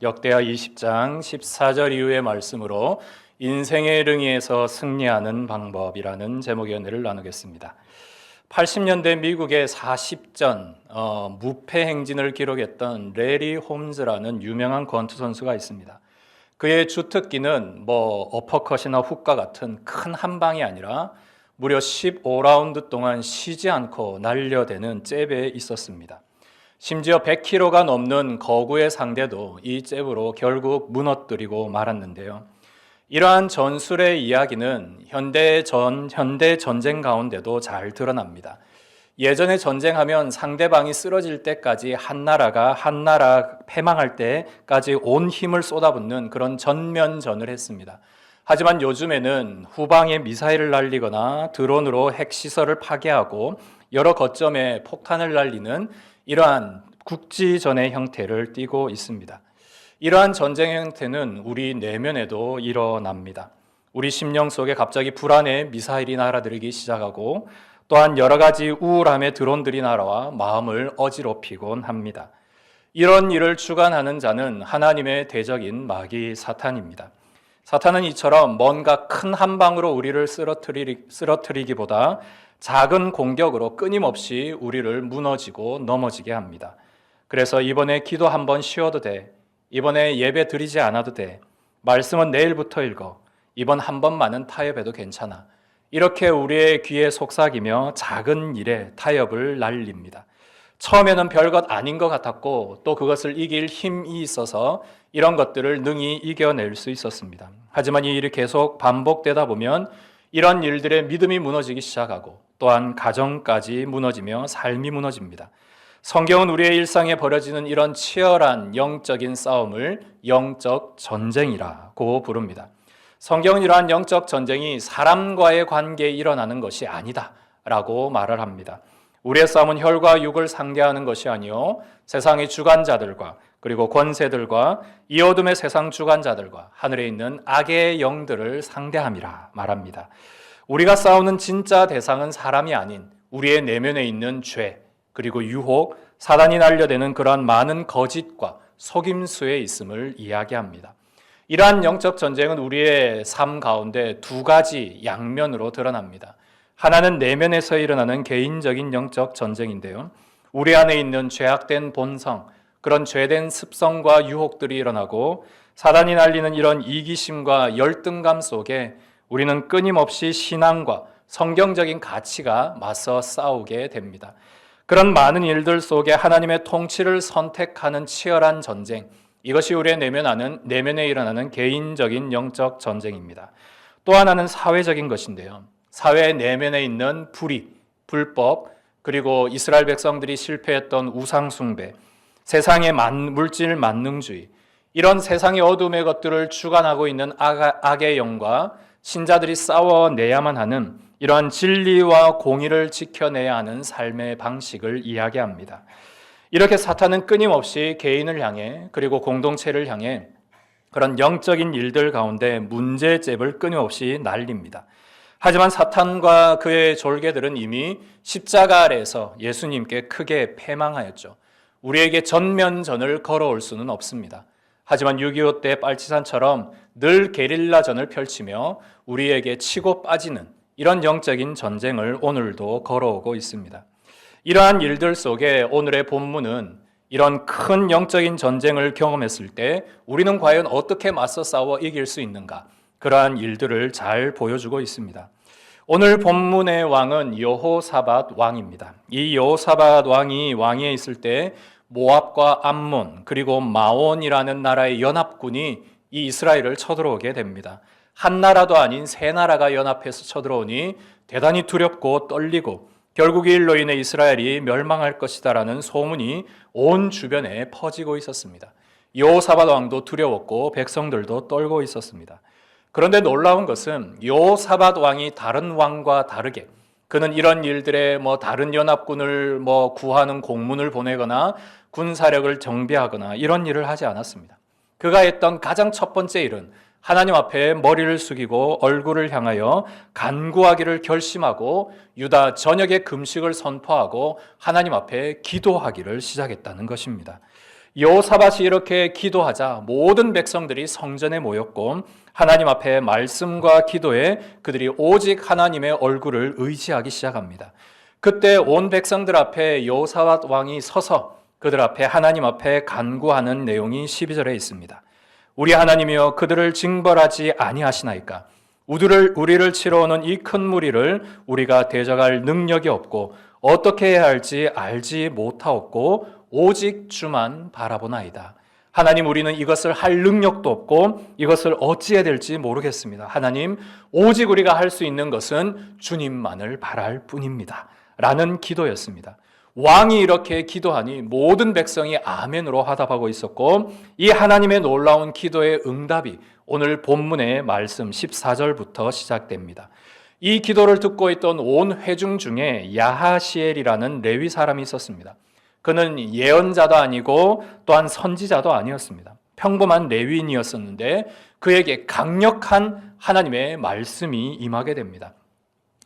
역대하 20장 14절 이후의 말씀으로 인생의 릉위에서 승리하는 방법이라는 제목의 은혜를 나누겠습니다. 80년대 미국의 40전 무패 행진을 기록했던 레리 홈즈라는 유명한 권투 선수가 있습니다. 그의 주특기는 어퍼컷이나 훅과 같은 큰 한 방이 아니라 무려 15라운드 동안 쉬지 않고 날려대는 잽에 있었습니다. 심지어 100kg가 넘는 거구의 상대도 이 잽으로 결국 무너뜨리고 말았는데요. 이러한 전술의 이야기는 현대 전쟁 가운데도 잘 드러납니다. 예전에 전쟁하면 상대방이 쓰러질 때까지 한 나라 패망할 때까지 온 힘을 쏟아붓는 그런 전면전을 했습니다. 하지만 요즘에는 후방에 미사일을 날리거나 드론으로 핵시설을 파괴하고 여러 거점에 폭탄을 날리는 이러한 국지전의 형태를 띠고 있습니다. 이러한 전쟁의 형태는 우리 내면에도 일어납니다. 우리 심령 속에 갑자기 불안에 미사일이 날아들기 시작하고 또한 여러 가지 우울함에 드론들이 날아와 마음을 어지럽히곤 합니다. 이런 일을 주관하는 자는 하나님의 대적인 마귀 사탄입니다. 사탄은 이처럼 뭔가 큰 한 방으로 우리를 쓰러뜨리기보다 작은 공격으로 끊임없이 우리를 무너지고 넘어지게 합니다. 그래서 이번에 기도 한번 쉬어도 돼. 이번에 예배 드리지 않아도 돼. 말씀은 내일부터 읽어. 이번 한 번만은 타협해도 괜찮아. 이렇게 우리의 귀에 속삭이며 작은 일에 타협을 날립니다. 처음에는 별것 아닌 것 같았고 또 그것을 이길 힘이 있어서 이런 것들을 능히 이겨낼 수 있었습니다. 하지만 이 일이 계속 반복되다 보면 이런 일들의 믿음이 무너지기 시작하고 또한 가정까지 무너지며 삶이 무너집니다. 성경은 우리의 일상에 벌어지는 이런 치열한 영적인 싸움을 영적 전쟁이라고 부릅니다. 성경은 이러한 영적 전쟁이 사람과의 관계에 일어나는 것이 아니다 라고 말을 합니다. 우리의 싸움은 혈과 육을 상대하는 것이 아니요 세상의 주관자들과 그리고 권세들과 이 어둠의 세상 주관자들과 하늘에 있는 악의 영들을 상대함이라 말합니다. 우리가 싸우는 진짜 대상은 사람이 아닌 우리의 내면에 있는 죄 그리고 유혹, 사단이 날려대는 그러한 많은 거짓과 속임수에 있음을 이야기합니다. 이러한 영적 전쟁은 우리의 삶 가운데 두 가지 양면으로 드러납니다. 하나는 내면에서 일어나는 개인적인 영적 전쟁인데요. 우리 안에 있는 죄악된 본성, 그런 죄된 습성과 유혹들이 일어나고 사단이 날리는 이런 이기심과 열등감 속에 우리는 끊임없이 신앙과 성경적인 가치가 맞서 싸우게 됩니다. 그런 많은 일들 속에 하나님의 통치를 선택하는 치열한 전쟁, 이것이 우리의 내면에 일어나는 개인적인 영적 전쟁입니다. 또 하나는 사회적인 것인데요. 사회 내면에 있는 불법, 그리고 이스라엘 백성들이 실패했던 우상숭배, 세상의 물질 만능주의, 이런 세상의 어둠의 것들을 주관하고 있는 악의 영과 신자들이 싸워내야만 하는 이러한 진리와 공의를 지켜내야 하는 삶의 방식을 이야기합니다. 이렇게 사탄은 끊임없이 개인을 향해 그리고 공동체를 향해 그런 영적인 일들 가운데 문제잽을 끊임없이 날립니다. 하지만 사탄과 그의 졸개들은 이미 십자가 아래에서 예수님께 크게 패망하였죠. 우리에게 전면전을 걸어올 수는 없습니다. 하지만 6.25 때 빨치산처럼 늘 게릴라전을 펼치며 우리에게 치고 빠지는 이런 영적인 전쟁을 오늘도 걸어오고 있습니다. 이러한 일들 속에 오늘의 본문은 이런 큰 영적인 전쟁을 경험했을 때 우리는 과연 어떻게 맞서 싸워 이길 수 있는가? 그러한 일들을 잘 보여주고 있습니다. 오늘 본문의 왕은 여호사밧 왕입니다. 이 여호사밧 왕이 왕위에 있을 때 모압과 암몬 그리고 마온이라는 나라의 연합군이 이 이스라엘을 쳐들어오게 됩니다. 한 나라도 아닌 세 나라가 연합해서 쳐들어오니 대단히 두렵고 떨리고 결국 이 일로 인해 이스라엘이 멸망할 것이다라는 소문이 온 주변에 퍼지고 있었습니다. 여호사밧 왕도 두려웠고 백성들도 떨고 있었습니다. 그런데 놀라운 것은 여호사밧 왕이 다른 왕과 다르게 그는 이런 일들에 다른 연합군을 구하는 공문을 보내거나 군사력을 정비하거나 이런 일을 하지 않았습니다. 그가 했던 가장 첫 번째 일은 하나님 앞에 머리를 숙이고 얼굴을 향하여 간구하기를 결심하고 유다 전역의 금식을 선포하고 하나님 앞에 기도하기를 시작했다는 것입니다. 여호사밧이 이렇게 기도하자 모든 백성들이 성전에 모였고 하나님 앞에 말씀과 기도에 그들이 오직 하나님의 얼굴을 의지하기 시작합니다. 그때 온 백성들 앞에 여호사밧 왕이 서서 그들 앞에 하나님 앞에 간구하는 내용이 12절에 있습니다. 우리 하나님이여 그들을 징벌하지 아니하시나이까? 우리를 치러 오는 이 큰 무리를 우리가 대적할 능력이 없고 어떻게 해야 할지 알지 못하옵고 오직 주만 바라보나이다. 하나님, 우리는 이것을 할 능력도 없고 이것을 어찌해야 될지 모르겠습니다. 하나님, 오직 우리가 할 수 있는 것은 주님만을 바랄 뿐입니다. 라는 기도였습니다. 왕이 이렇게 기도하니 모든 백성이 아멘으로 화답하고 있었고 이 하나님의 놀라운 기도의 응답이 오늘 본문의 말씀 14절부터 시작됩니다. 이 기도를 듣고 있던 온 회중 중에 야하시엘이라는 레위 사람이 있었습니다. 그는 예언자도 아니고 또한 선지자도 아니었습니다. 평범한 레위인이었었는데 그에게 강력한 하나님의 말씀이 임하게 됩니다.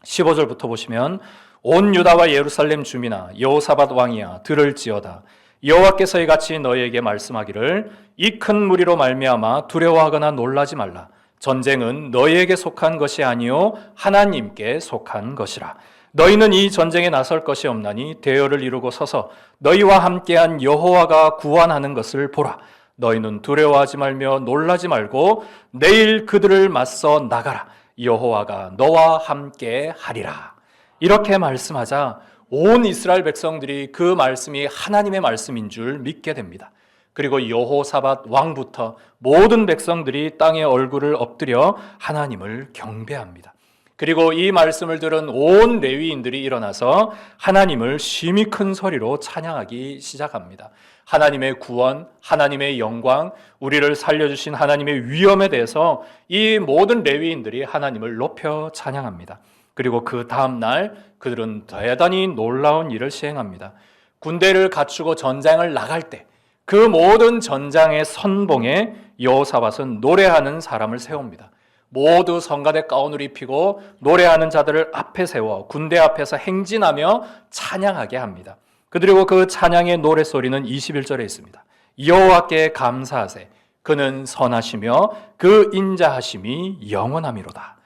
15절부터 보시면 온 유다와 예루살렘 주민아 여호사밧 왕이야 들을지어다. 여호와께서 이같이 너희에게 말씀하기를 이 큰 무리로 말미암아 두려워하거나 놀라지 말라. 전쟁은 너희에게 속한 것이 아니요 하나님께 속한 것이라. 너희는 이 전쟁에 나설 것이 없나니 대열을 이루고 서서 너희와 함께한 여호와가 구원하는 것을 보라. 너희는 두려워하지 말며 놀라지 말고 내일 그들을 맞서 나가라. 여호와가 너와 함께 하리라. 이렇게 말씀하자 온 이스라엘 백성들이 그 말씀이 하나님의 말씀인 줄 믿게 됩니다. 그리고 여호사밧 왕부터 모든 백성들이 땅에 얼굴을 엎드려 하나님을 경배합니다. 그리고 이 말씀을 들은 온 레위인들이 일어나서 하나님을 심히 큰 소리로 찬양하기 시작합니다. 하나님의 구원, 하나님의 영광, 우리를 살려주신 하나님의 위엄에 대해서 이 모든 레위인들이 하나님을 높여 찬양합니다. 그리고 그 다음 날 그들은 대단히 놀라운 일을 시행합니다. 군대를 갖추고 전장을 나갈 때 그 모든 전장의 선봉에 여호사밧은 노래하는 사람을 세웁니다. 모두 성가대 가운을 입히고 노래하는 자들을 앞에 세워 군대 앞에서 행진하며 찬양하게 합니다. 그리고 그 찬양의 노래소리는 21절에 있습니다. 여호와께 감사하세. 그는 선하시며 그 인자하심이 영원하미로다.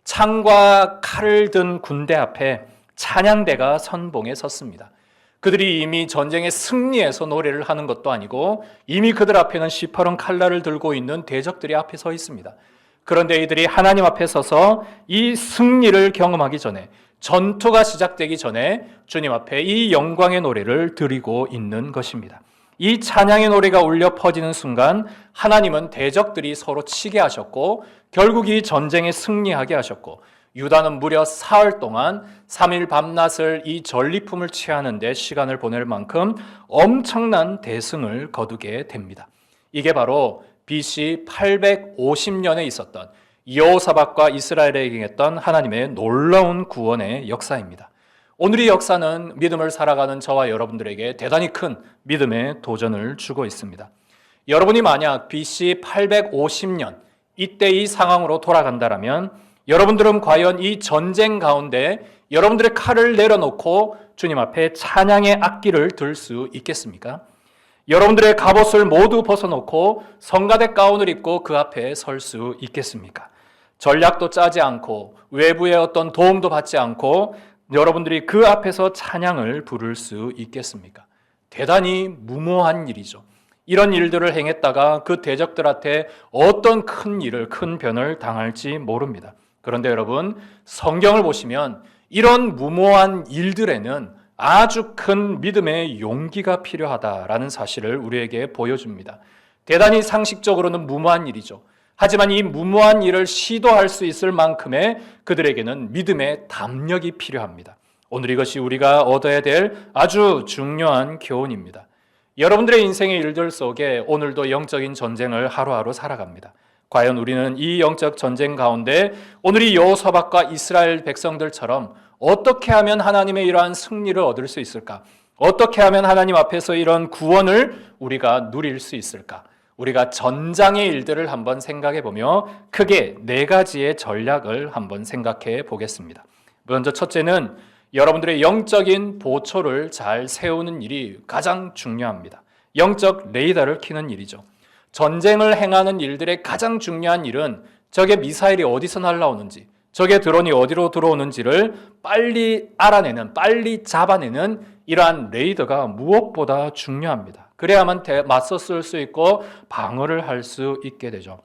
창과 칼을 든 군대 앞에 찬양대가 선봉에 섰습니다. 그들이 이미 전쟁에 승리해서 노래를 하는 것도 아니고 이미 그들 앞에는 시퍼런 칼날을 들고 있는 대적들이 앞에 서 있습니다. 그런데 이들이 하나님 앞에 서서 이 승리를 경험하기 전에, 전투가 시작되기 전에 주님 앞에 이 영광의 노래를 드리고 있는 것입니다. 이 찬양의 노래가 울려 퍼지는 순간 하나님은 대적들이 서로 치게 하셨고 결국 이 전쟁에 승리하게 하셨고 유다는 무려 사흘 동안 3일 밤낮을 이 전리품을 취하는 데 시간을 보낼 만큼 엄청난 대승을 거두게 됩니다. 이게 바로 BC 850년에 있었던 여호사밧과 이스라엘에게 행했던 하나님의 놀라운 구원의 역사입니다. 오늘 이 역사는 믿음을 살아가는 저와 여러분들에게 대단히 큰 믿음의 도전을 주고 있습니다. 여러분이 만약 BC 850년 이때 이 상황으로 돌아간다면 여러분들은 과연 이 전쟁 가운데 여러분들의 칼을 내려놓고 주님 앞에 찬양의 악기를 들 수 있겠습니까? 여러분들의 갑옷을 모두 벗어놓고 성가대 가운을 입고 그 앞에 설 수 있겠습니까? 전략도 짜지 않고 외부의 어떤 도움도 받지 않고 여러분들이 그 앞에서 찬양을 부를 수 있겠습니까? 대단히 무모한 일이죠. 이런 일들을 행했다가 그 대적들한테 어떤 큰 일을, 큰 변을 당할지 모릅니다. 그런데 여러분, 성경을 보시면 이런 무모한 일들에는 아주 큰 믿음의 용기가 필요하다라는 사실을 우리에게 보여줍니다. 대단히 상식적으로는 무모한 일이죠. 하지만 이 무모한 일을 시도할 수 있을 만큼의 그들에게는 믿음의 담력이 필요합니다. 오늘 이것이 우리가 얻어야 될 아주 중요한 교훈입니다. 여러분들의 인생의 일들 속에 오늘도 영적인 전쟁을 하루하루 살아갑니다. 과연 우리는 이 영적 전쟁 가운데 오늘 이 여호사밧과 이스라엘 백성들처럼 어떻게 하면 하나님의 이러한 승리를 얻을 수 있을까? 어떻게 하면 하나님 앞에서 이런 구원을 우리가 누릴 수 있을까? 우리가 전장의 일들을 한번 생각해 보며 크게 4가지의 전략을 한번 생각해 보겠습니다. 먼저 첫째는 여러분들의 영적인 보초를 잘 세우는 일이 가장 중요합니다. 영적 레이더를 켜는 일이죠. 전쟁을 행하는 일들의 가장 중요한 일은 적의 미사일이 어디서 날아오는지, 적의 드론이 어디로 들어오는지를 빨리 알아내는, 빨리 잡아내는 이러한 레이더가 무엇보다 중요합니다. 그래야만 맞서 쓸 수 있고 방어를 할 수 있게 되죠.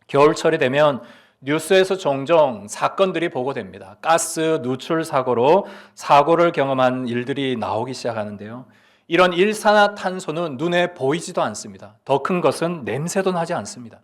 겨울철이 되면 뉴스에서 종종 사건들이 보고됩니다. 가스 누출 사고로 사고를 경험한 일들이 나오기 시작하는데요. 이런 일산화탄소는 눈에 보이지도 않습니다. 더 큰 것은 냄새도 나지 않습니다.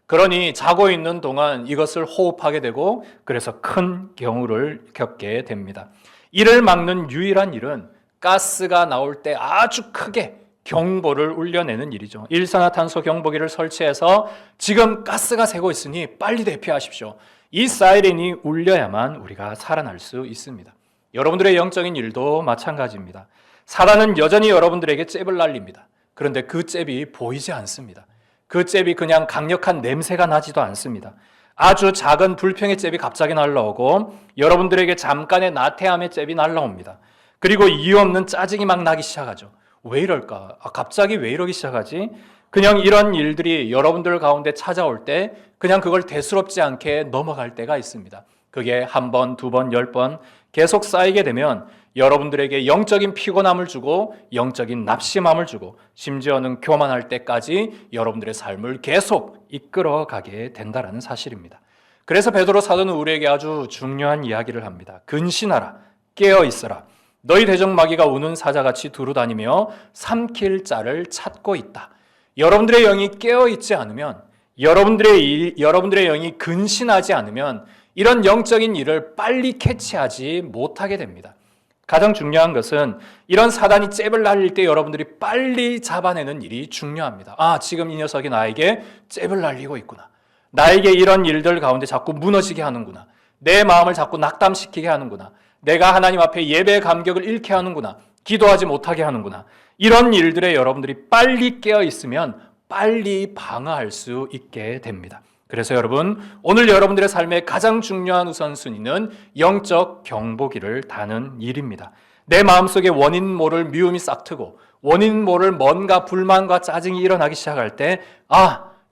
그러니 자고 있는 동안 이것을 호흡하게 되고 그래서 큰 경우를 겪게 됩니다. 이를 막는 유일한 일은 가스가 나올 때 아주 크게 경보를 울려내는 일이죠. 일산화탄소 경보기를 설치해서 지금 가스가 새고 있으니 빨리 대피하십시오. 이 사이렌이 울려야만 우리가 살아날 수 있습니다. 여러분들의 영적인 일도 마찬가지입니다. 사단은 여전히 여러분들에게 잽을 날립니다. 그런데 그 잽이 보이지 않습니다. 그 잽이 그냥 강력한 냄새가 나지도 않습니다. 아주 작은 불평의 잽이 갑자기 날라오고 여러분들에게 잠깐의 나태함의 잽이 날라옵니다. 그리고 이유 없는 짜증이 막 나기 시작하죠. 왜 이럴까? 갑자기 왜 이러기 시작하지? 그냥 이런 일들이 여러분들 가운데 찾아올 때 그냥 그걸 대수롭지 않게 넘어갈 때가 있습니다. 그게 한 번, 두 번, 10번 계속 쌓이게 되면 여러분들에게 영적인 피곤함을 주고 영적인 낙심함을 주고 심지어는 교만할 때까지 여러분들의 삶을 계속 이끌어가게 된다는 사실입니다. 그래서 베드로 사도는 우리에게 아주 중요한 이야기를 합니다. 근신하라, 깨어 있어라. 너희 대적마귀가 우는 사자같이 두루다니며 삼킬 자를 찾고 있다. 여러분들의 영이 깨어 있지 않으면, 여러분들의 영이 근신하지 않으면 이런 영적인 일을 빨리 캐치하지 못하게 됩니다. 가장 중요한 것은 이런 사단이 잽을 날릴 때 여러분들이 빨리 잡아내는 일이 중요합니다. 지금 이 녀석이 나에게 잽을 날리고 있구나. 나에게 이런 일들 가운데 자꾸 무너지게 하는구나. 내 마음을 자꾸 낙담시키게 하는구나. 내가 하나님 앞에 예배의 감격을 잃게 하는구나. 기도하지 못하게 하는구나. 이런 일들에 여러분들이 빨리 깨어 있으면 빨리 방어할 수 있게 됩니다. 그래서 여러분, 오늘 여러분들의 삶의 가장 중요한 우선순위는 영적 경보기를 다는 일입니다. 내 마음속에 원인 모를 미움이 싹트고 원인 모를 뭔가 불만과 짜증이 일어나기 시작할 때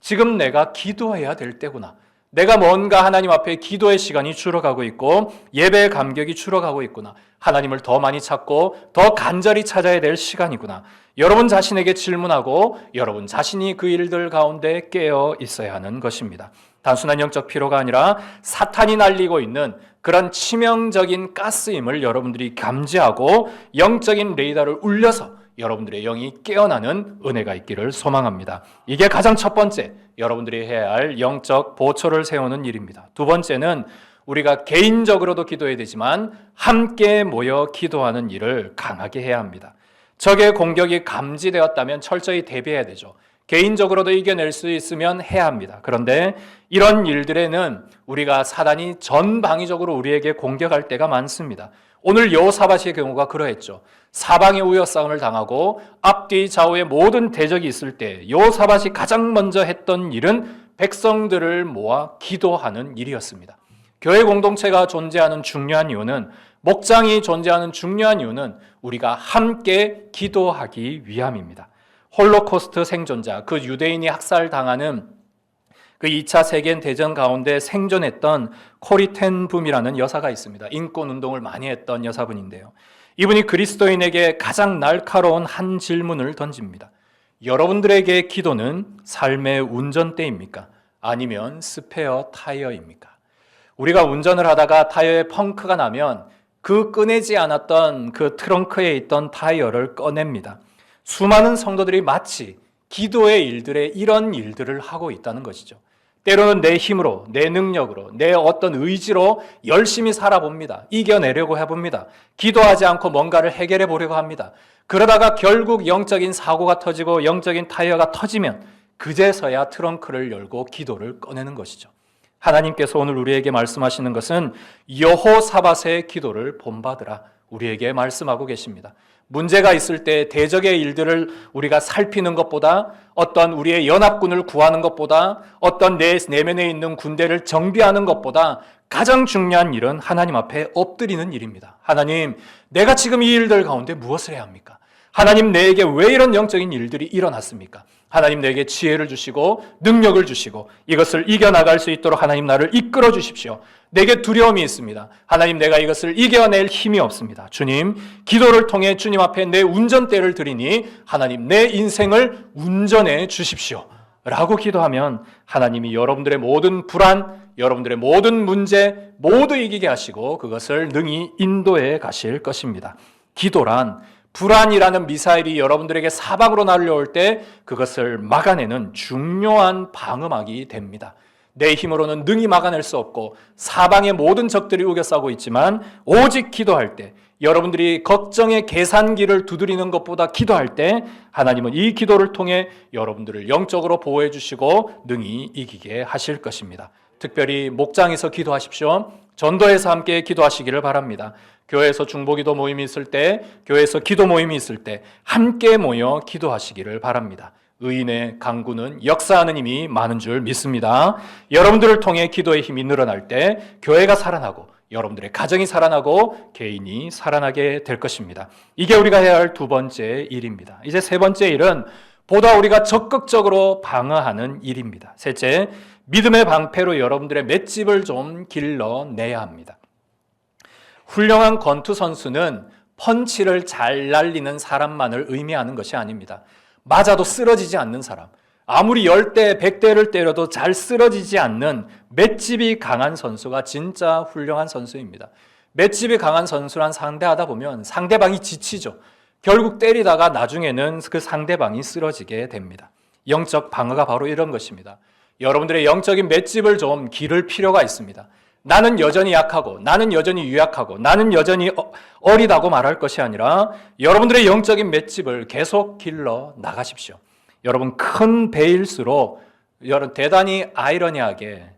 지금 내가 기도해야 될 때구나. 내가 뭔가 하나님 앞에 기도의 시간이 줄어가고 있고 예배의 감격이 줄어가고 있구나. 하나님을 더 많이 찾고 더 간절히 찾아야 될 시간이구나. 여러분 자신에게 질문하고 여러분 자신이 그 일들 가운데 깨어 있어야 하는 것입니다. 단순한 영적 피로가 아니라 사탄이 날리고 있는 그런 치명적인 가스임을 여러분들이 감지하고 영적인 레이더를 울려서 여러분들의 영이 깨어나는 은혜가 있기를 소망합니다. 이게 가장 첫 번째 여러분들이 해야 할 영적 보초를 세우는 일입니다. 두 번째는 우리가 개인적으로도 기도해야 되지만 함께 모여 기도하는 일을 강하게 해야 합니다. 적의 공격이 감지되었다면 철저히 대비해야 되죠. 개인적으로도 이겨낼 수 있으면 해야 합니다. 그런데 이런 일들에는 우리가 사단이 전방위적으로 우리에게 공격할 때가 많습니다. 오늘 여호사밧의 경우가 그러했죠. 사방에 우여싸움을 당하고 앞뒤 좌우에 모든 대적이 있을 때 여호사밧이 가장 먼저 했던 일은 백성들을 모아 기도하는 일이었습니다. 교회 공동체가 존재하는 중요한 이유는, 목장이 존재하는 중요한 이유는 우리가 함께 기도하기 위함입니다. 홀로코스트 생존자, 그 유대인이 학살당하는 그 2차 세계대전 가운데 생존했던 코리 텐 붐이라는 여사가 있습니다. 인권운동을 많이 했던 여사분인데요. 이분이 그리스도인에게 가장 날카로운 한 질문을 던집니다. 여러분들에게 기도는 삶의 운전대입니까? 아니면 스페어 타이어입니까? 우리가 운전을 하다가 타이어에 펑크가 나면 그 꺼내지 않았던 그 트렁크에 있던 타이어를 꺼냅니다. 수많은 성도들이 마치 기도의 일들에 이런 일들을 하고 있다는 것이죠. 때로는 내 힘으로, 내 능력으로, 내 어떤 의지로 열심히 살아봅니다. 이겨내려고 해봅니다. 기도하지 않고 뭔가를 해결해 보려고 합니다. 그러다가 결국 영적인 사고가 터지고 영적인 타이어가 터지면 그제서야 트렁크를 열고 기도를 꺼내는 것이죠. 하나님께서 오늘 우리에게 말씀하시는 것은 여호사밧의 기도를 본받으라, 우리에게 말씀하고 계십니다. 문제가 있을 때 대적의 일들을 우리가 살피는 것보다, 어떤 우리의 연합군을 구하는 것보다, 어떤 내 내면에 있는 군대를 정비하는 것보다 가장 중요한 일은 하나님 앞에 엎드리는 일입니다. 하나님, 내가 지금 이 일들 가운데 무엇을 해야 합니까? 하나님 내게 왜 이런 영적인 일들이 일어났습니까? 하나님 내게 지혜를 주시고 능력을 주시고 이것을 이겨나갈 수 있도록 하나님 나를 이끌어 주십시오. 내게 두려움이 있습니다. 하나님 내가 이것을 이겨낼 힘이 없습니다. 주님, 기도를 통해 주님 앞에 내 운전대를 드리니 하나님 내 인생을 운전해 주십시오. 라고 기도하면 하나님이 여러분들의 모든 불안, 여러분들의 모든 문제 모두 이기게 하시고 그것을 능히 인도해 가실 것입니다. 기도란 불안이라는 미사일이 여러분들에게 사방으로 날려올 때 그것을 막아내는 중요한 방어막이 됩니다. 내 힘으로는 능히 막아낼 수 없고 사방의 모든 적들이 우겨싸고 있지만 오직 기도할 때, 여러분들이 걱정의 계산기를 두드리는 것보다 기도할 때 하나님은 이 기도를 통해 여러분들을 영적으로 보호해 주시고 능히 이기게 하실 것입니다. 특별히 목장에서 기도하십시오. 전도에서 함께 기도하시기를 바랍니다. 교회에서 중보기도 모임이 있을 때, 교회에서 기도 모임이 있을 때 함께 모여 기도하시기를 바랍니다. 의인의 강구는 역사하는 힘이 많은 줄 믿습니다. 여러분들을 통해 기도의 힘이 늘어날 때 교회가 살아나고 여러분들의 가정이 살아나고 개인이 살아나게 될 것입니다. 이게 우리가 해야 할 두 번째 일입니다. 이제 세 번째 일은 보다 우리가 적극적으로 방어하는 일입니다. 셋째, 믿음의 방패로 여러분들의 맷집을 좀 길러내야 합니다. 훌륭한 권투 선수는 펀치를 잘 날리는 사람만을 의미하는 것이 아닙니다. 맞아도 쓰러지지 않는 사람, 아무리 10대, 100대를 때려도 잘 쓰러지지 않는 맷집이 강한 선수가 진짜 훌륭한 선수입니다. 맷집이 강한 선수랑 상대하다 보면 상대방이 지치죠. 결국 때리다가 나중에는 그 상대방이 쓰러지게 됩니다. 영적 방어가 바로 이런 것입니다. 여러분들의 영적인 맷집을 좀 기를 필요가 있습니다. 나는 여전히 약하고 나는 여전히 유약하고 나는 여전히 어리다고 말할 것이 아니라 여러분들의 영적인 맷집을 계속 길러 나가십시오. 여러분, 큰 배일수록 여러분 대단히 아이러니하게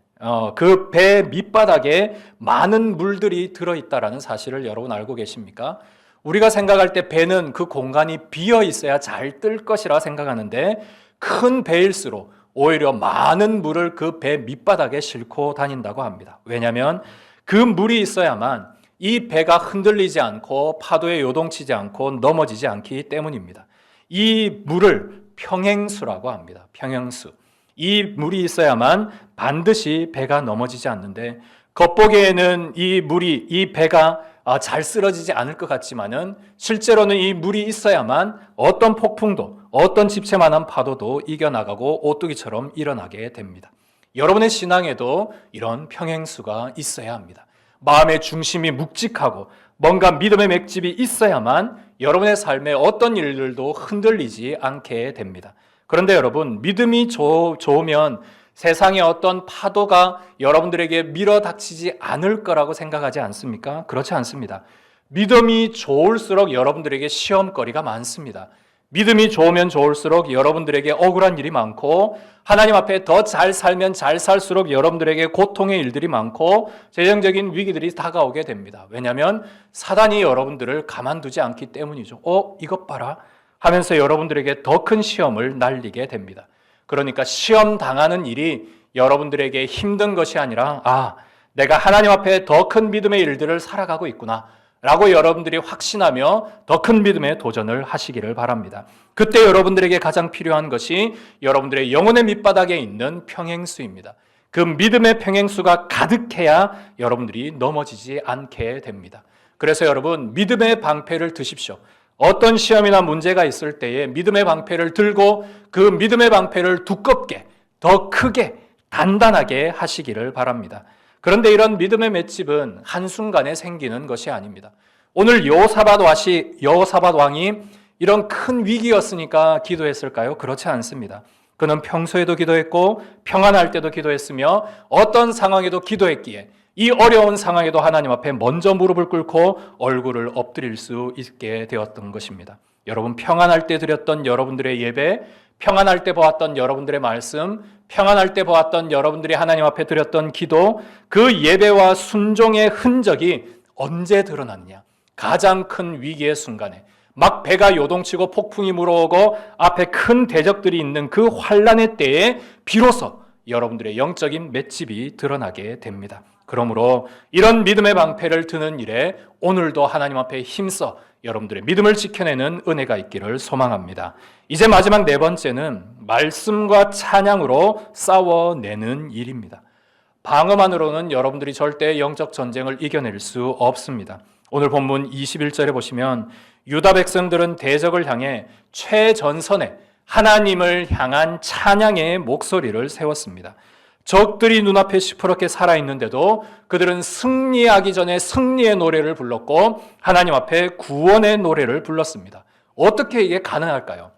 그 배 밑바닥에 많은 물들이 들어있다는 사실을 여러분 알고 계십니까? 우리가 생각할 때 배는 그 공간이 비어 있어야 잘 뜰 것이라 생각하는데 큰 배일수록 오히려 많은 물을 그 배 밑바닥에 싣고 다닌다고 합니다. 왜냐하면 그 물이 있어야만 이 배가 흔들리지 않고 파도에 요동치지 않고 넘어지지 않기 때문입니다. 이 물을 평행수라고 합니다. 평행수. 이 물이 있어야만 반드시 배가 넘어지지 않는데 겉보기에는 이 배가 잘 쓰러지지 않을 것 같지만은 실제로는 이 물이 있어야만 어떤 폭풍도, 어떤 집채만한 파도도 이겨나가고 오뚜기처럼 일어나게 됩니다. 여러분의 신앙에도 이런 평행수가 있어야 합니다. 마음의 중심이 묵직하고 뭔가 믿음의 맷집이 있어야만 여러분의 삶에 어떤 일들도 흔들리지 않게 됩니다. 그런데 여러분, 믿음이 좋으면 세상의 어떤 파도가 여러분들에게 밀어닥치지 않을 거라고 생각하지 않습니까? 그렇지 않습니다. 믿음이 좋을수록 여러분들에게 시험거리가 많습니다. 믿음이 좋으면 좋을수록 여러분들에게 억울한 일이 많고 하나님 앞에 더 잘 살면 잘 살수록 여러분들에게 고통의 일들이 많고 재정적인 위기들이 다가오게 됩니다. 왜냐하면 사단이 여러분들을 가만두지 않기 때문이죠. 이것 봐라 하면서 여러분들에게 더 큰 시험을 날리게 됩니다. 그러니까 시험 당하는 일이 여러분들에게 힘든 것이 아니라 내가 하나님 앞에 더 큰 믿음의 일들을 살아가고 있구나 라고 여러분들이 확신하며 더 큰 믿음의 도전을 하시기를 바랍니다. 그때 여러분들에게 가장 필요한 것이 여러분들의 영혼의 밑바닥에 있는 평행수입니다. 그 믿음의 평행수가 가득해야 여러분들이 넘어지지 않게 됩니다. 그래서 여러분, 믿음의 방패를 드십시오. 어떤 시험이나 문제가 있을 때에 믿음의 방패를 들고 그 믿음의 방패를 두껍게, 더 크게, 단단하게 하시기를 바랍니다. 그런데 이런 믿음의 맷집은 한순간에 생기는 것이 아닙니다. 오늘 여호사밧 왕이 이런 큰 위기였으니까 기도했을까요? 그렇지 않습니다. 그는 평소에도 기도했고 평안할 때도 기도했으며 어떤 상황에도 기도했기에 이 어려운 상황에도 하나님 앞에 먼저 무릎을 꿇고 얼굴을 엎드릴 수 있게 되었던 것입니다. 여러분, 평안할 때 드렸던 여러분들의 예배, 평안할 때 보았던 여러분들의 말씀, 평안할 때 보았던 여러분들이 하나님 앞에 드렸던 기도, 그 예배와 순종의 흔적이 언제 드러났냐? 가장 큰 위기의 순간에 막 배가 요동치고 폭풍이 물어오고 앞에 큰 대적들이 있는 그 환난의 때에 비로소 여러분들의 영적인 맷집이 드러나게 됩니다. 그러므로 이런 믿음의 방패를 드는 일에 오늘도 하나님 앞에 힘써 여러분들의 믿음을 지켜내는 은혜가 있기를 소망합니다. 이제 마지막 네 번째는 말씀과 찬양으로 싸워내는 일입니다. 방어만으로는 여러분들이 절대 영적 전쟁을 이겨낼 수 없습니다. 오늘 본문 21절에 보시면 유다 백성들은 대적을 향해 최전선에 하나님을 향한 찬양의 목소리를 세웠습니다. 적들이 눈앞에 시퍼렇게 살아있는데도 그들은 승리하기 전에 승리의 노래를 불렀고 하나님 앞에 구원의 노래를 불렀습니다. 어떻게 이게 가능할까요?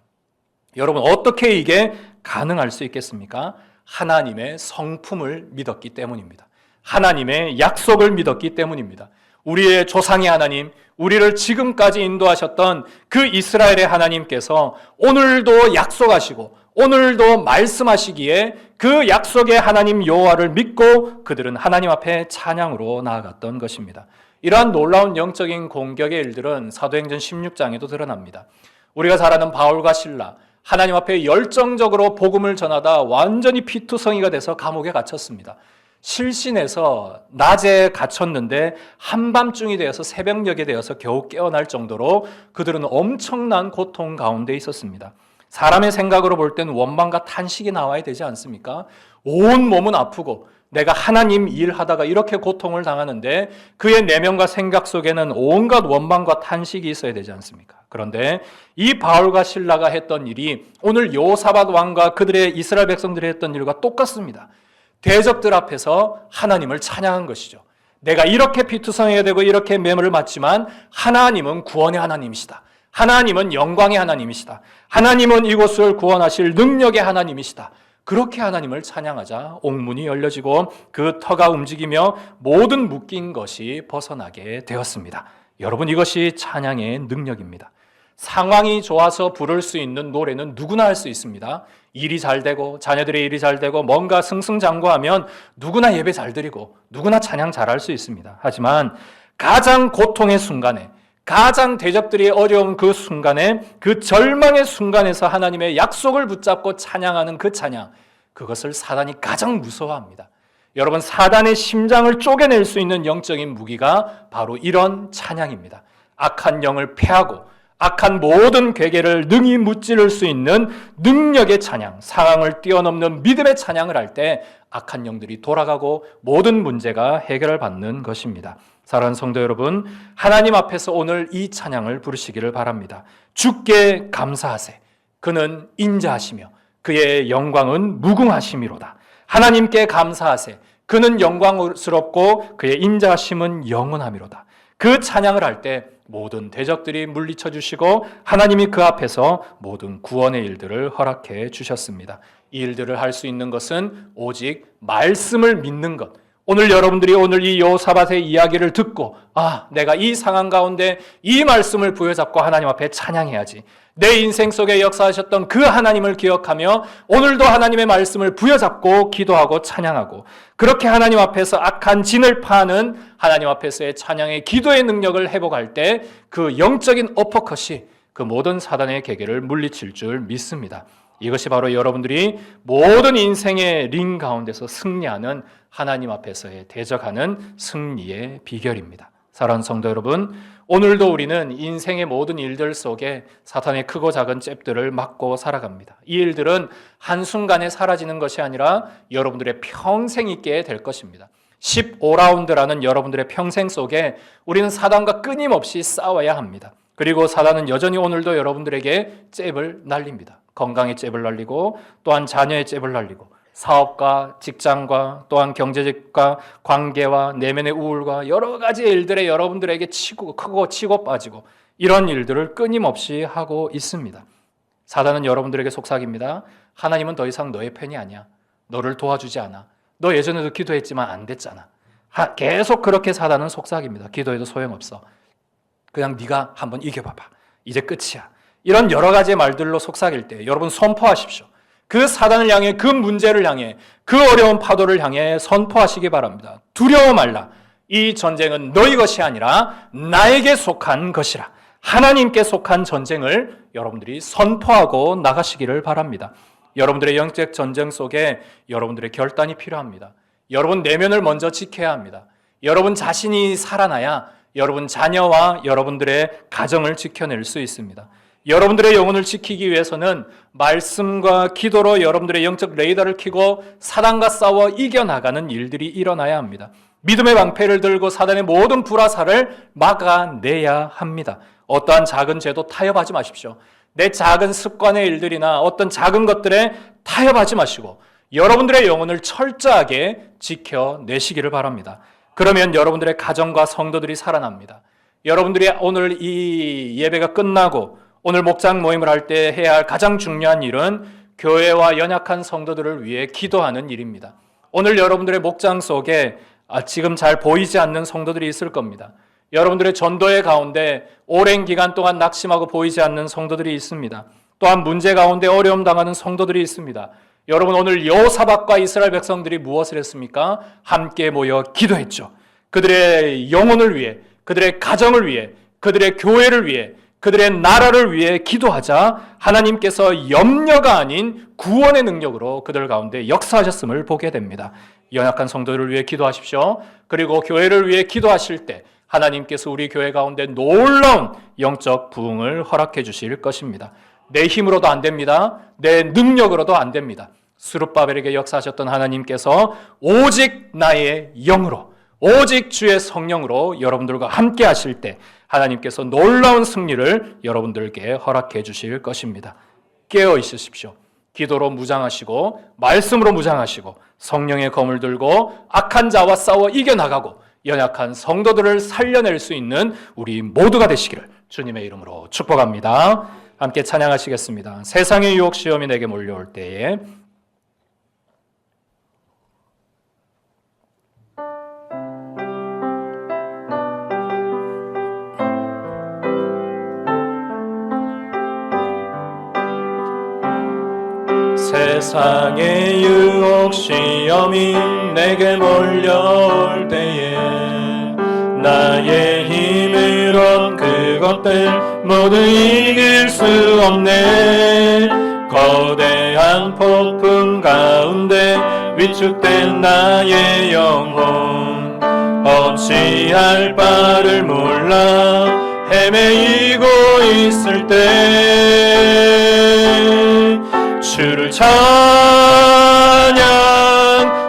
여러분, 어떻게 이게 가능할 수 있겠습니까? 하나님의 성품을 믿었기 때문입니다. 하나님의 약속을 믿었기 때문입니다. 우리의 조상의 하나님, 우리를 지금까지 인도하셨던 그 이스라엘의 하나님께서 오늘도 약속하시고 오늘도 말씀하시기에 그 약속의 하나님 여호와를 믿고 그들은 하나님 앞에 찬양으로 나아갔던 것입니다. 이러한 놀라운 영적인 공격의 일들은 사도행전 16장에도 드러납니다. 우리가 잘 아는 바울과 실라, 하나님 앞에 열정적으로 복음을 전하다 완전히 피투성이가 돼서 감옥에 갇혔습니다. 실신해서 낮에 갇혔는데 한밤중이 되어서 새벽녘에 되어서 겨우 깨어날 정도로 그들은 엄청난 고통 가운데 있었습니다. 사람의 생각으로 볼 때는 원망과 탄식이 나와야 되지 않습니까? 온 몸은 아프고 내가 하나님 일하다가 이렇게 고통을 당하는데 그의 내면과 생각 속에는 온갖 원망과 탄식이 있어야 되지 않습니까? 그런데 이 바울과 실라가 했던 일이 오늘 여호사밧 왕과 그들의 이스라엘 백성들이 했던 일과 똑같습니다. 대적들 앞에서 하나님을 찬양한 것이죠. 내가 이렇게 피투성이가 되고 이렇게 매물을 맞지만 하나님은 구원의 하나님이시다. 하나님은 영광의 하나님이시다. 하나님은 이곳을 구원하실 능력의 하나님이시다. 그렇게 하나님을 찬양하자 옥문이 열려지고 그 터가 움직이며 모든 묶인 것이 벗어나게 되었습니다. 여러분, 이것이 찬양의 능력입니다. 상황이 좋아서 부를 수 있는 노래는 누구나 할 수 있습니다. 일이 잘 되고 자녀들의 일이 잘 되고 뭔가 승승장구하면 누구나 예배 잘 드리고 누구나 찬양 잘할 수 있습니다. 하지만 가장 고통의 순간에, 가장 대적들이 어려운 그 순간에, 그 절망의 순간에서 하나님의 약속을 붙잡고 찬양하는 그 찬양, 그것을 사단이 가장 무서워합니다. 여러분, 사단의 심장을 쪼개낼 수 있는 영적인 무기가 바로 이런 찬양입니다. 악한 영을 패하고 악한 모든 괴계를 능히 무찌를 수 있는 능력의 찬양, 상황을 뛰어넘는 믿음의 찬양을 할 때 악한 영들이 돌아가고 모든 문제가 해결을 받는 것입니다. 사랑하는 성도 여러분, 하나님 앞에서 오늘 이 찬양을 부르시기를 바랍니다. 주께 감사하세. 그는 인자하시며 그의 영광은 무궁하심이로다. 하나님께 감사하세. 그는 영광스럽고 그의 인자하심은 영원함이로다. 그 찬양을 할 때 모든 대적들이 물리쳐 주시고 하나님이 그 앞에서 모든 구원의 일들을 허락해 주셨습니다. 이 일들을 할 수 있는 것은 오직 말씀을 믿는 것. 오늘 여러분들이 오늘 이 여호사밧의 이야기를 듣고 내가 이 상황 가운데 이 말씀을 부여잡고 하나님 앞에 찬양해야지. 내 인생 속에 역사하셨던 그 하나님을 기억하며 오늘도 하나님의 말씀을 부여잡고 기도하고 찬양하고 그렇게 하나님 앞에서 악한 진을 파는 하나님 앞에서의 찬양의 기도의 능력을 회복할 때 그 영적인 어퍼컷이 그 모든 사단의 계계를 물리칠 줄 믿습니다. 이것이 바로 여러분들이 모든 인생의 링 가운데서 승리하는 하나님 앞에서의 대적하는 승리의 비결입니다. 사랑하는 성도 여러분, 오늘도 우리는 인생의 모든 일들 속에 사탄의 크고 작은 잽들을 맞고 살아갑니다. 이 일들은 한순간에 사라지는 것이 아니라 여러분들의 평생 있게 될 것입니다. 15라운드라는 여러분들의 평생 속에 우리는 사단과 끊임없이 싸워야 합니다. 그리고 사단은 여전히 오늘도 여러분들에게 잽을 날립니다. 건강의 잽을 날리고 또한 자녀의 잽을 날리고 사업과 직장과 또한 경제적과 관계와 내면의 우울과 여러 가지 일들에 여러분들에게 크고 치고 빠지고 이런 일들을 끊임없이 하고 있습니다. 사단은 여러분들에게 속삭입니다. 하나님은 더 이상 너의 편이 아니야. 너를 도와주지 않아. 너 예전에도 기도했지만 안 됐잖아. 계속 그렇게 사단은 속삭입니다. 기도해도 소용없어. 그냥 네가 한번 이겨봐봐. 이제 끝이야. 이런 여러 가지 말들로 속삭일 때 여러분 선포하십시오. 그 사단을 향해, 그 문제를 향해, 그 어려운 파도를 향해 선포하시기 바랍니다. 두려워 말라. 이 전쟁은 너희 것이 아니라 나에게 속한 것이라. 하나님께 속한 전쟁을 여러분들이 선포하고 나가시기를 바랍니다. 여러분들의 영적 전쟁 속에 여러분들의 결단이 필요합니다. 여러분 내면을 먼저 지켜야 합니다. 여러분 자신이 살아나야 여러분 자녀와 여러분들의 가정을 지켜낼 수 있습니다. 여러분들의 영혼을 지키기 위해서는 말씀과 기도로 여러분들의 영적 레이더를 켜고 사단과 싸워 이겨나가는 일들이 일어나야 합니다. 믿음의 방패를 들고 사단의 모든 불화살을 막아내야 합니다. 어떠한 작은 죄도 타협하지 마십시오. 내 작은 습관의 일들이나 어떤 작은 것들에 타협하지 마시고 여러분들의 영혼을 철저하게 지켜내시기를 바랍니다. 그러면 여러분들의 가정과 성도들이 살아납니다. 여러분들이 오늘 이 예배가 끝나고 오늘 목장 모임을 할 때 해야 할 가장 중요한 일은 교회와 연약한 성도들을 위해 기도하는 일입니다. 오늘 여러분들의 목장 속에 지금 잘 보이지 않는 성도들이 있을 겁니다. 여러분들의 전도의 가운데 오랜 기간 동안 낙심하고 보이지 않는 성도들이 있습니다. 또한 문제 가운데 어려움 당하는 성도들이 있습니다. 여러분 오늘 여호사밧과 이스라엘 백성들이 무엇을 했습니까? 함께 모여 기도했죠. 그들의 영혼을 위해, 그들의 가정을 위해, 그들의 교회를 위해, 그들의 나라를 위해 기도하자 하나님께서 염려가 아닌 구원의 능력으로 그들 가운데 역사하셨음을 보게 됩니다. 연약한 성도들을 위해 기도하십시오. 그리고 교회를 위해 기도하실 때 하나님께서 우리 교회 가운데 놀라운 영적 부흥을 허락해 주실 것입니다. 내 힘으로도 안 됩니다. 내 능력으로도 안 됩니다. 스룹바벨에게 역사하셨던 하나님께서 오직 나의 영으로, 오직 주의 성령으로 여러분들과 함께 하실 때 하나님께서 놀라운 승리를 여러분들께 허락해 주실 것입니다. 깨어 있으십시오. 기도로 무장하시고 말씀으로 무장하시고 성령의 검을 들고 악한 자와 싸워 이겨나가고 연약한 성도들을 살려낼 수 있는 우리 모두가 되시기를 주님의 이름으로 축복합니다. 함께 찬양하시겠습니다. 세상의 유혹 시험이 내게 몰려올 때에 세상의 유혹 시험이 내게 몰려올 때에 나의 힘으론 그것들 모두 이길 수 없네. 거대한 폭풍 가운데 위축된 나의 영혼 어찌할 바를 몰라 헤매이고 있을 때 주를 찬양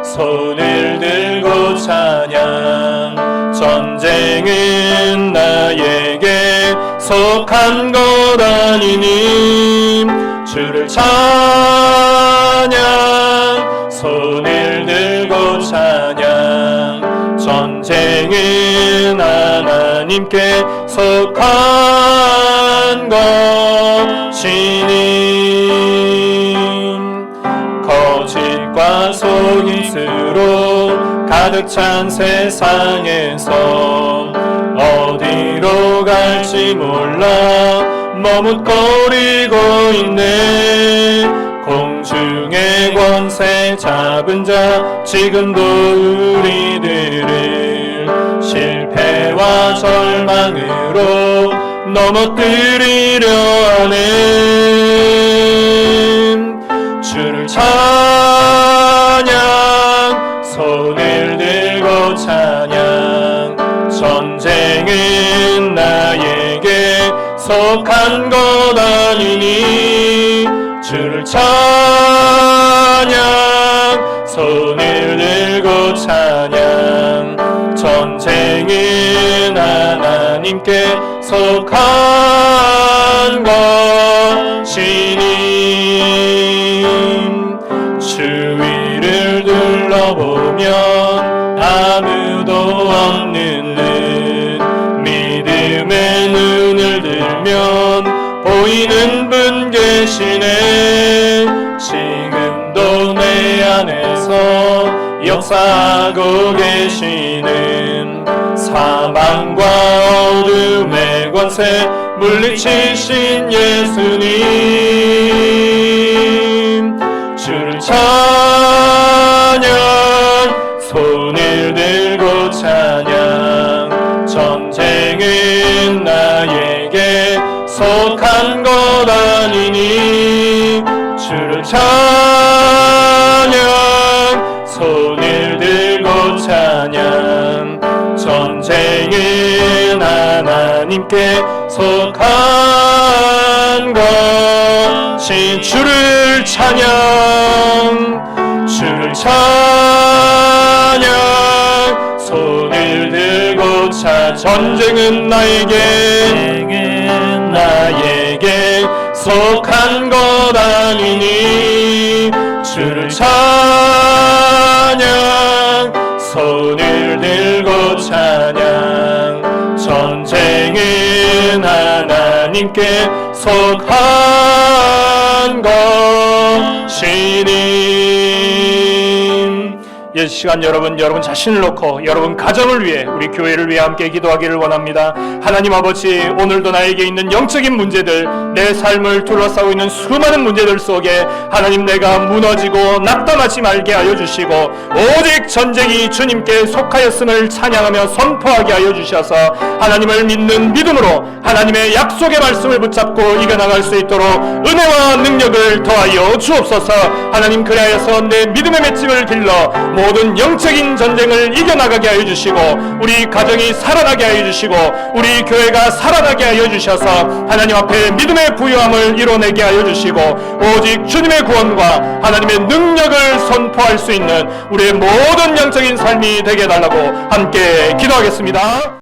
손을 들고 찬양 전쟁은 나에게 속한 것 아니니 주를 찬양 손을 들고 찬양 전쟁은 하나님께 속한 것이니 거짓과 속임수로 가득 찬 세상에서 어디로 갈지 몰라 머뭇거리고 있네. 공중의 권세 잡은 자 지금도 우리들을 실패와 절망으로 넘어뜨리려 하네. 주를 찬양 손을 들고 찬양 전쟁은 나에게 속한 것 아니니 주를 찬양 손을 들고 찬양 전쟁은 하나님께 속한 것이니 주위를 둘러보면 아무도 없는 듯 믿음의 눈을 들면 보이는 분 계시네. 지금도 내 안에서 역사하고 계시는 사망과 어둠의 권세 물리치신 예수님 주를 찬양 손을 들고 찬양 전쟁은 나에게 속한 것 아니니 주를 찬양 찬양 손을 들고 찬양 전쟁은 하나님께 속한 것이 주를 찬양 주를 찬양 손을 들고 전쟁은 나에게 속한 것 아니니 주를 찬양 손을 들고 찬양 전쟁은 하나님께 속한 것이니. 이 시간 여러분 자신을 놓고 여러분 가정을 위해 우리 교회를 위해 함께 기도하기를 원합니다. 하나님 아버지, 오늘도 나에게 있는 영적인 문제들, 내 삶을 둘러싸고 있는 수많은 문제들 속에 하나님 내가 무너지고 낙담하지 말게 하여 주시고 오직 전쟁이 주님께 속하였음을 찬양하며 선포하게 하여 주셔서 하나님을 믿는 믿음으로 하나님의 약속의 말씀을 붙잡고 이겨나갈 수 있도록 은혜와 능력을 더하여 주옵소서. 하나님, 그리하여서 내 믿음의 맺힘을 길러 모든 영적인 전쟁을 이겨나가게 하여 주시고 우리 가정이 살아나게 하여 주시고 우리 교회가 살아나게 하여 주셔서 하나님 앞에 믿음의 부요함을 이뤄내게 하여 주시고 오직 주님의 구원과 하나님의 능력을 선포할 수 있는 우리의 모든 영적인 삶이 되게 해달라고 함께 기도하겠습니다.